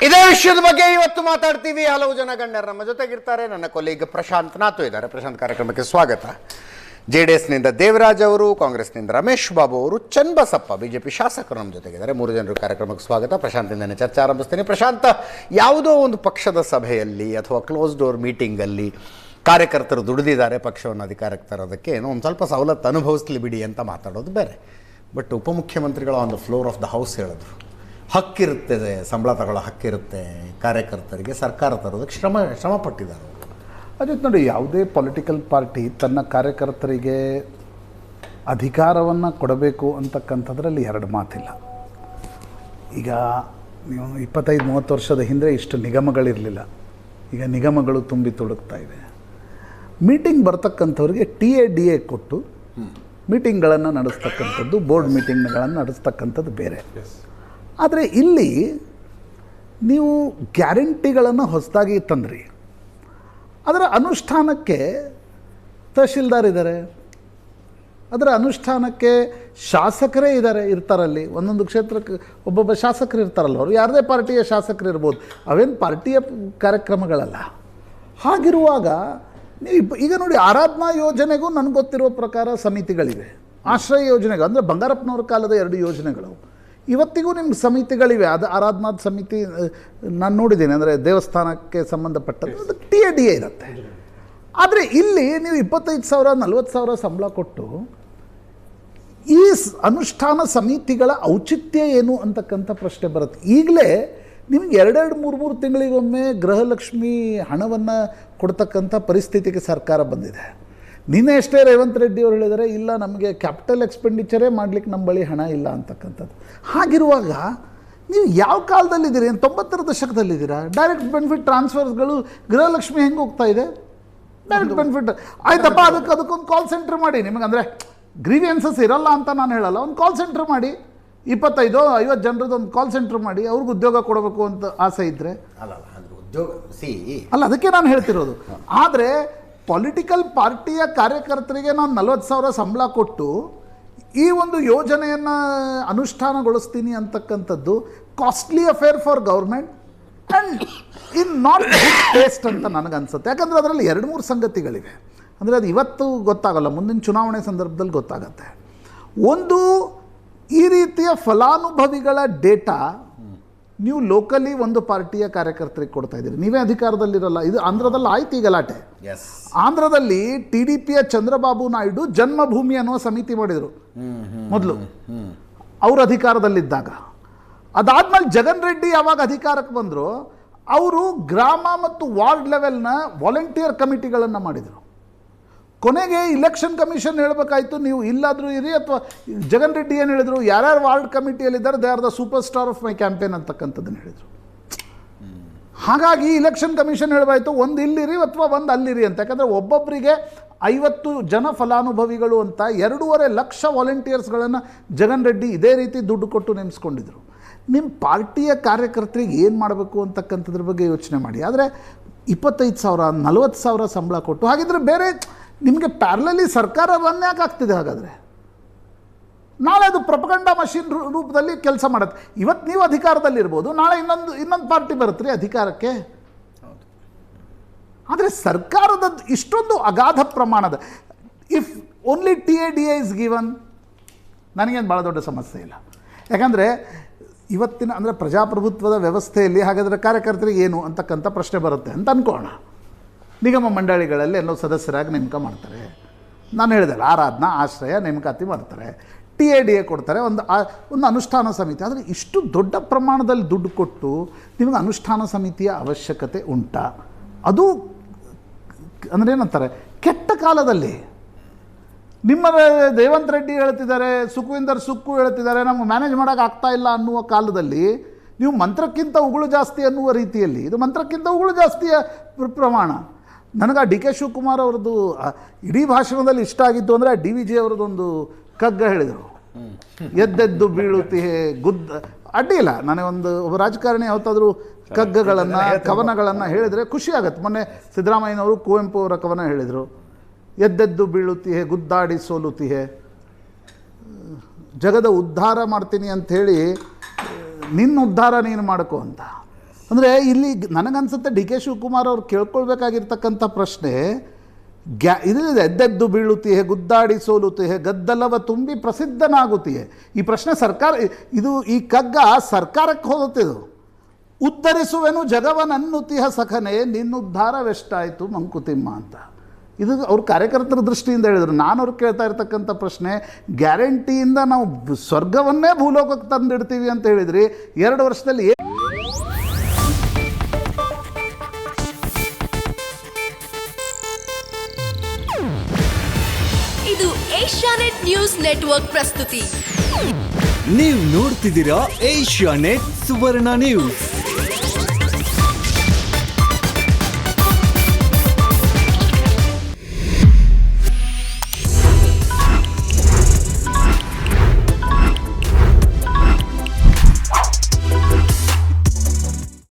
ಇದೇ ವಿಷಯದ ಬಗ್ಗೆ ಇವತ್ತು ಮಾತಾಡ್ತೀವಿ. ಹಲವು ಜನ ಗಣ್ಯರು ನಮ್ಮ ಜೊತೆಗಿರ್ತಾರೆ. ನನ್ನ ಕೊಲೀಗ್ ಪ್ರಶಾಂತ್ ನಾತು ಇದ್ದಾರೆ. ಪ್ರಶಾಂತ್, ಕಾರ್ಯಕ್ರಮಕ್ಕೆ ಸ್ವಾಗತ. JDSನಿಂದ ದೇವರಾಜ್ ಅವರು, ಕಾಂಗ್ರೆಸ್ನಿಂದ ರಮೇಶ್ ಬಾಬು ಅವರು, ಚನ್ನಬಸಪ್ಪ ಬಿಜೆಪಿ ಶಾಸಕರು ನಮ್ಮ ಜೊತೆಗಿದ್ದಾರೆ. ಮೂರು ಜನರು ಕಾರ್ಯಕ್ರಮಕ್ಕೆ ಸ್ವಾಗತ. ಪ್ರಶಾಂತಿಂದನೇ ಚರ್ಚೆ ಆರಂಭಿಸ್ತೀನಿ. ಪ್ರಶಾಂತ್, ಯಾವುದೋ ಒಂದು ಪಕ್ಷದ ಸಭೆಯಲ್ಲಿ ಅಥವಾ ಕ್ಲೋಸ್ ಡೋರ್ ಮೀಟಿಂಗಲ್ಲಿ ಕಾರ್ಯಕರ್ತರು ದುಡಿದಿದ್ದಾರೆ ಪಕ್ಷವನ್ನು ಅಧಿಕಾರಕ್ಕೆ ತರೋದಕ್ಕೆ, ಏನೋ ಒಂದು ಸ್ವಲ್ಪ ಸವಲತ್ತು ಅನುಭವಿಸ್ಲಿ ಬಿಡಿ ಅಂತ ಮಾತಾಡೋದು ಬೇರೆ. ಬಟ್ ಉಪಮುಖ್ಯಮಂತ್ರಿಗಳು on the floor of the house ಹೇಳಿದ್ರು, ಹಕ್ಕಿರುತ್ತದೆ, ಸಂಬಳ ತಗೊಳ್ಳೋ ಹಕ್ಕಿರುತ್ತೆ ಕಾರ್ಯಕರ್ತರಿಗೆ, ಸರ್ಕಾರ ತರೋದಕ್ಕೆ ಶ್ರಮ ಪಟ್ಟಿದ್ದಾರೆ. ಅದೇ ನೋಡಿ, ಯಾವುದೇ ಪೊಲಿಟಿಕಲ್ ಪಾರ್ಟಿ ತನ್ನ ಕಾರ್ಯಕರ್ತರಿಗೆ ಅಧಿಕಾರವನ್ನು ಕೊಡಬೇಕು ಅಂತಕ್ಕಂಥದ್ರಲ್ಲಿ ಎರಡು ಮಾತಿಲ್ಲ. ಈಗ ನೀವು 25-30 ವರ್ಷದ ಹಿಂದೆ ಇಷ್ಟು ನಿಗಮಗಳಿರಲಿಲ್ಲ. ಈಗ ನಿಗಮಗಳು ತುಂಬಿ ತುಳುಕ್ತಾ ಇದೆ. ಮೀಟಿಂಗ್ ಬರ್ತಕ್ಕಂಥವ್ರಿಗೆ TADA ಕೊಟ್ಟು ಮೀಟಿಂಗ್ಗಳನ್ನು ನಡೆಸ್ತಕ್ಕಂಥದ್ದು, ಬೋರ್ಡ್ ಮೀಟಿಂಗ್ಗಳನ್ನು ನಡೆಸ್ತಕ್ಕಂಥದ್ದು ಬೇರೆ. ಆದರೆ ಇಲ್ಲಿ ನೀವು ಗ್ಯಾರಂಟಿಗಳನ್ನು ಹೊಸದಾಗಿ ತಂದ್ರಿ, ಅದರ ಅನುಷ್ಠಾನಕ್ಕೆ ತಹಶೀಲ್ದಾರ್ ಇದ್ದಾರೆ, ಅದರ ಅನುಷ್ಠಾನಕ್ಕೆ ಶಾಸಕರೇ ಇರ್ತಾರಲ್ಲಿ. ಒಂದೊಂದು ಕ್ಷೇತ್ರಕ್ಕೆ ಒಬ್ಬೊಬ್ಬ ಶಾಸಕರು ಇರ್ತಾರಲ್ಲ, ಅವರು ಯಾರದೇ ಪಾರ್ಟಿಯ ಶಾಸಕರು ಇರ್ಬೋದು, ಅವೇನು ಪಾರ್ಟಿಯ ಕಾರ್ಯಕ್ರಮಗಳಲ್ಲ. ಹಾಗಿರುವಾಗ ನೀವು ಈಗ ನೋಡಿ, ಆರಾಧನಾ ಯೋಜನೆಗೂ ನನಗೆ ಗೊತ್ತಿರುವ ಪ್ರಕಾರ ಸಮಿತಿಗಳಿವೆ. ಆಶ್ರಯ ಯೋಜನೆಗೂ, ಅಂದರೆ ಬಂಗಾರಪ್ಪನವ್ರ ಕಾಲದ 2 ಯೋಜನೆಗಳು ಇವತ್ತಿಗೂ ನಿಮ್ಗೆ ಸಮಿತಿಗಳಿವೆ. ಅದು ಆರಾಧನಾದ ಸಮಿತಿ ನಾನು ನೋಡಿದ್ದೀನಿ, ಅಂದರೆ ದೇವಸ್ಥಾನಕ್ಕೆ ಸಂಬಂಧಪಟ್ಟದ್ದು, ಅದು TADA ಇರುತ್ತೆ. ಆದರೆ ಇಲ್ಲಿ ನೀವು 25,000 40,000 ಸಂಬಳ ಕೊಟ್ಟು ಈ ಅನುಷ್ಠಾನ ಸಮಿತಿಗಳ ಔಚಿತ್ಯ ಏನು ಅಂತಕ್ಕಂಥ ಪ್ರಶ್ನೆ ಬರುತ್ತೆ. ಈಗಲೇ ನಿಮಗೆ 2-3 ತಿಂಗಳಿಗೊಮ್ಮೆ ಗೃಹಲಕ್ಷ್ಮಿ ಹಣವನ್ನು ಕೊಡ್ತಕ್ಕಂಥ ಪರಿಸ್ಥಿತಿಗೆ ಸರ್ಕಾರ ಬಂದಿದೆ. ನಿನ್ನೆ ಅಷ್ಟೇ ರೇವಂತ್ ರೆಡ್ಡಿ ಅವರು ಹೇಳಿದರೆ, ಇಲ್ಲ ನಮಗೆ ಕ್ಯಾಪಿಟಲ್ ಎಕ್ಸ್ಪೆಂಡಿಚರೇ ಮಾಡಲಿಕ್ಕೆ ನಮ್ಮ ಬಳಿ ಹಣ ಇಲ್ಲ ಅಂತಕ್ಕಂಥದ್ದು. ಹಾಗಿರುವಾಗ ನೀವು ಯಾವ ಕಾಲದಲ್ಲಿದ್ದೀರಿ? 90ರ ದಶಕದಲ್ಲಿದ್ದೀರಾ? ಡೈರೆಕ್ಟ್ ಬೆನಿಫಿಟ್ ಟ್ರಾನ್ಸ್ಫರ್ಸ್ಗಳು ಗೃಹಲಕ್ಷ್ಮಿ ಹೆಂಗೆ ಹೋಗ್ತಾ ಇದೆ? ಡೈರೆಕ್ಟ್ ಬೆನಿಫಿಟ್ ಆಯ್ತಪ್ಪ, ಅದಕ್ಕೊಂದು ಕಾಲ್ ಸೆಂಟರ್ ಮಾಡಿ. ನಿಮಗೆ ಅಂದರೆ ಗ್ರೀವಿಯನ್ಸಸ್ ಇರಲ್ಲ ಅಂತ ನಾನು ಹೇಳಲ್ಲ, ಒಂದು ಕಾಲ್ ಸೆಂಟರ್ ಮಾಡಿ, 25-50 ಜನರದ್ದು ಒಂದು ಕಾಲ್ ಸೆಂಟರ್ ಮಾಡಿ, ಅವ್ರಿಗೆ ಉದ್ಯೋಗ ಕೊಡಬೇಕು ಅಂತ ಆಸೆ ಇದ್ದರೆ ಅಲ್ಲ, ಅದಕ್ಕೆ ನಾನು ಹೇಳ್ತಿರೋದು. ಆದರೆ ಪೊಲಿಟಿಕಲ್ ಪಾರ್ಟಿಯ ಕಾರ್ಯಕರ್ತರಿಗೆ ನಾನು 40,000 ಸಂಬಳ ಕೊಟ್ಟು ಈ ಒಂದು ಯೋಜನೆಯನ್ನು ಅನುಷ್ಠಾನಗೊಳಿಸ್ತೀನಿ ಅಂತಕ್ಕಂಥದ್ದು costly affair for government and in not good taste ಅಂತ ನನಗನ್ಸುತ್ತೆ. ಯಾಕಂದರೆ ಅದರಲ್ಲಿ 2-3 ಸಂಗತಿಗಳಿವೆ. ಅಂದರೆ ಅದು ಇವತ್ತು ಗೊತ್ತಾಗಲ್ಲ, ಮುಂದಿನ ಚುನಾವಣೆ ಸಂದರ್ಭದಲ್ಲಿ ಗೊತ್ತಾಗತ್ತೆ. ಒಂದು, ಈ ರೀತಿಯ ಫಲಾನುಭವಿಗಳ ಡೇಟಾ ನೀವು ಲೋಕಲಿ ಒಂದು ಪಾರ್ಟಿಯ ಕಾರ್ಯಕರ್ತರಿಗೆ ಕೊಡ್ತಾ ಇದ್ದೀರಿ, ನೀವೇ ಅಧಿಕಾರದಲ್ಲಿರಲ್ಲ. ಇದು ಆಂಧ್ರದಲ್ಲಿ ಆಯ್ತು ಈ ಗಲಾಟೆ. ಆಂಧ್ರದಲ್ಲಿ TDPಯ ಚಂದ್ರಬಾಬು ನಾಯ್ಡು ಜನ್ಮಭೂಮಿ ಅನ್ನುವ ಸಮಿತಿ ಮಾಡಿದರು ಮೊದಲು ಅವರು ಅಧಿಕಾರದಲ್ಲಿದ್ದಾಗ. ಅದಾದ್ಮೇಲೆ ಜಗನ್ ರೆಡ್ಡಿ ಯಾವಾಗ ಅಧಿಕಾರಕ್ಕೆ ಬಂದರು, ಅವರು ಗ್ರಾಮ ಮತ್ತು ವಾರ್ಡ್ ಲೆವೆಲ್ನ ವಾಲಂಟಿಯರ್ ಕಮಿಟಿಗಳನ್ನು ಮಾಡಿದರು. ಕೊನೆಗೆ ಇಲೆಕ್ಷನ್ ಕಮಿಷನ್ ಹೇಳಬೇಕಾಯ್ತು, ನೀವು ಇಲ್ಲಾದರೂ ಇರಿ, ಅಥವಾ ಜಗನ್ ರೆಡ್ಡಿ ಏನು ಹೇಳಿದರು, ಯಾರ್ಯಾರು ವಾರ್ಡ್ ಕಮಿಟಿಯಲ್ಲಿದ್ದಾರೆ they are the super star of my campaign ಅಂತಕ್ಕಂಥದ್ದನ್ನು ಹೇಳಿದರು. ಹಾಗಾಗಿ ಇಲೆಕ್ಷನ್ ಕಮಿಷನ್ ಹೇಳಬಾಯ್ತು, ಒಂದು ಇಲ್ಲಿರಿ ಅಥವಾ ಒಂದು ಅಲ್ಲಿರಿ ಅಂತ. ಯಾಕಂದರೆ ಒಬ್ಬೊಬ್ಬರಿಗೆ 50 ಜನ ಫಲಾನುಭವಿಗಳು ಅಂತ 2.5 ಲಕ್ಷ ವಾಲಂಟಿಯರ್ಸ್ಗಳನ್ನು ಜಗನ್ ರೆಡ್ಡಿ ಇದೇ ರೀತಿ ದುಡ್ಡು ಕೊಟ್ಟು ನೇಮಿಸ್ಕೊಂಡಿದ್ರು. ನಿಮ್ಮ ಪಾರ್ಟಿಯ ಕಾರ್ಯಕರ್ತರಿಗೆ ಏನು ಮಾಡಬೇಕು ಅಂತಕ್ಕಂಥದ್ರ ಬಗ್ಗೆ ಯೋಚನೆ ಮಾಡಿ. ಆದರೆ 25,000 40,000 ಸಂಬಳ ಕೊಟ್ಟು, ಹಾಗಿದ್ರೆ ಬೇರೆ ನಿಮಗೆ ಪ್ಯಾರಲಲಿ ಸರ್ಕಾರ ರನ್ ಯಾಕೆ ಆಗ್ತಿದೆ? ಹಾಗಾದರೆ ನಾಳೆ ಅದು ಪ್ರೊಪಗಂಡಾ ಮಷಿನ್ ರೂಪದಲ್ಲಿ ಕೆಲಸ ಮಾಡುತ್ತೆ. ಇವತ್ತು ನೀವು ಅಧಿಕಾರದಲ್ಲಿರ್ಬೋದು, ನಾಳೆ ಇನ್ನೊಂದು ಪಾರ್ಟಿ ಬರುತ್ತೆ ರೀ ಅಧಿಕಾರಕ್ಕೆ. ಆದರೆ ಸರ್ಕಾರದ ಇಷ್ಟೊಂದು ಅಗಾಧ ಪ್ರಮಾಣದ, if only TADA is given, ನನಗೇನು ಭಾಳ ದೊಡ್ಡ ಸಮಸ್ಯೆ ಇಲ್ಲ. ಯಾಕಂದರೆ ಇವತ್ತಿನ ಅಂದರೆ ಪ್ರಜಾಪ್ರಭುತ್ವದ ವ್ಯವಸ್ಥೆಯಲ್ಲಿ ಹಾಗಾದರೆ ಕಾರ್ಯಕರ್ತರಿಗೆ ಏನು ಅಂತಕ್ಕಂಥ ಪ್ರಶ್ನೆ ಬರುತ್ತೆ ಅಂತ ಅಂದ್ಕೋಣ. ನಿಗಮ ಮಂಡಳಿಗಳಲ್ಲಿ ಎಲ್ಲೋ ಸದಸ್ಯರಾಗಿ ನೇಮಕ ಮಾಡ್ತಾರೆ. ನಾನು ಹೇಳಿದೆಲ್ಲ, ಆರಾಧನಾ, ಆಶ್ರಯ ನೇಮಕಾತಿ ಮಾಡ್ತಾರೆ, TADA ಕೊಡ್ತಾರೆ, ಒಂದು ಅನುಷ್ಠಾನ ಸಮಿತಿ. ಆದರೆ ಇಷ್ಟು ದೊಡ್ಡ ಪ್ರಮಾಣದಲ್ಲಿ ದುಡ್ಡು ಕೊಟ್ಟು ನಿಮಗೆ ಅನುಷ್ಠಾನ ಸಮಿತಿಯ ಅವಶ್ಯಕತೆ ಉಂಟಾ? ಅದು ಅಂದರೆ ಏನಂತಾರೆ, ಕೆಟ್ಟ ಕಾಲದಲ್ಲಿ ನಿಮ್ಮ ರೇವಂತ್ ರೆಡ್ಡಿ ಹೇಳ್ತಿದ್ದಾರೆ, ಸುಖವಿಂದರ್ ಸುಕ್ಕು ಹೇಳ್ತಿದ್ದಾರೆ, ನಮ್ಗೆ ಮ್ಯಾನೇಜ್ ಮಾಡೋಕೆ ಆಗ್ತಾ ಇಲ್ಲ ಅನ್ನುವ ಕಾಲದಲ್ಲಿ ನೀವು ಮಂತ್ರಕ್ಕಿಂತ ಉಗುಳು ಜಾಸ್ತಿ ಅನ್ನುವ ರೀತಿಯಲ್ಲಿ, ಇದು ಮಂತ್ರಕ್ಕಿಂತ ಉಗುಳು ಜಾಸ್ತಿಯ ಪ್ರಮಾಣ. ನನಗೆ DK ಶಿವಕುಮಾರ್ ಅವ್ರದ್ದು ಇಡೀ ಭಾಷಣದಲ್ಲಿ ಇಷ್ಟ ಆಗಿತ್ತು ಅಂದರೆ DVG ಅವ್ರದ್ದೊಂದು ಕಗ್ಗ ಹೇಳಿದರು, ಎದ್ದೆದ್ದು ಬೀಳುತ್ತಿಹೆ ಗುದ್ದ. ಅಡ್ಡಿಲ್ಲ, ನನಗೆ ಒಬ್ಬ ರಾಜಕಾರಣಿ ಯಾವತ್ತಾದರೂ ಕಗ್ಗಗಳನ್ನು ಕವನಗಳನ್ನು ಹೇಳಿದರೆ ಖುಷಿ ಆಗತ್ತೆ. ಮೊನ್ನೆ ಸಿದ್ದರಾಮಯ್ಯನವರು ಕುವೆಂಪು ಅವರ ಕವನ ಹೇಳಿದರು, ಎದ್ದೆದ್ದು ಬೀಳುತ್ತಿಹೆ ಗುದ್ದಾಡಿ ಸೋಲುತ್ತಿಹೆ, ಜಗದ ಉದ್ಧಾರ ಮಾಡ್ತೀನಿ ಅಂಥೇಳಿ ನಿನ್ನ ಉದ್ಧಾರ ನೀನು ಮಾಡ್ಕೋ ಅಂತ. ಅಂದರೆ ಇಲ್ಲಿ ನನಗನ್ಸುತ್ತೆ ಡಿ ಕೆ ಶಿವಕುಮಾರ್ ಅವ್ರು ಕೇಳ್ಕೊಳ್ಬೇಕಾಗಿರ್ತಕ್ಕಂಥ ಪ್ರಶ್ನೆ ಇದಿದೆ, ಎದ್ದೆದ್ದು ಬೀಳುತ್ತೀಯೇ, ಗುದ್ದಾಡಿ ಸೋಲುತ್ತೀಯೇ, ಗದ್ದಲವ ತುಂಬಿ ಪ್ರಸಿದ್ಧನಾಗುತ್ತೀಯೇ. ಈ ಪ್ರಶ್ನೆ ಸರ್ಕಾರ, ಇದು ಈ ಕಗ್ಗ ಸರ್ಕಾರಕ್ಕೆ ಹೋಗುತ್ತಿದ್ದು. ಉದ್ಧರಿಸುವೆನು ಜಗವನನ್ನುತಿಹ ಸಖನೆ, ನಿನ್ನುದ್ಧಾರವೆಷ್ಟಾಯಿತು ಮಂಕುತಿಮ್ಮ ಅಂತ. ಇದು ಅವ್ರ ಕಾರ್ಯಕರ್ತರ ದೃಷ್ಟಿಯಿಂದ ಹೇಳಿದರು. ನಾನು ಅವ್ರು ಕೇಳ್ತಾ ಇರ್ತಕ್ಕಂಥ ಪ್ರಶ್ನೆ, ಗ್ಯಾರಂಟಿಯಿಂದ ನಾವು ಸ್ವರ್ಗವನ್ನೇ ಭೂಲೋಕಕ್ಕೆ ತಂದಿಡ್ತೀವಿ ಅಂತ ಹೇಳಿದ್ರಿ, 2 ವರ್ಷದಲ್ಲಿ ಇದು ಏಷ್ಯಾನೆಟ್ ನ್ಯೂಸ್ ನೆಟ್ವರ್ಕ್ ಪ್ರಸ್ತುತಿ. ನೀವು ನೋಡ್ತಿದ್ದೀರಾ ಏಷ್ಯಾನೆಟ್ ಸುವರ್ಣ ನ್ಯೂಸ್.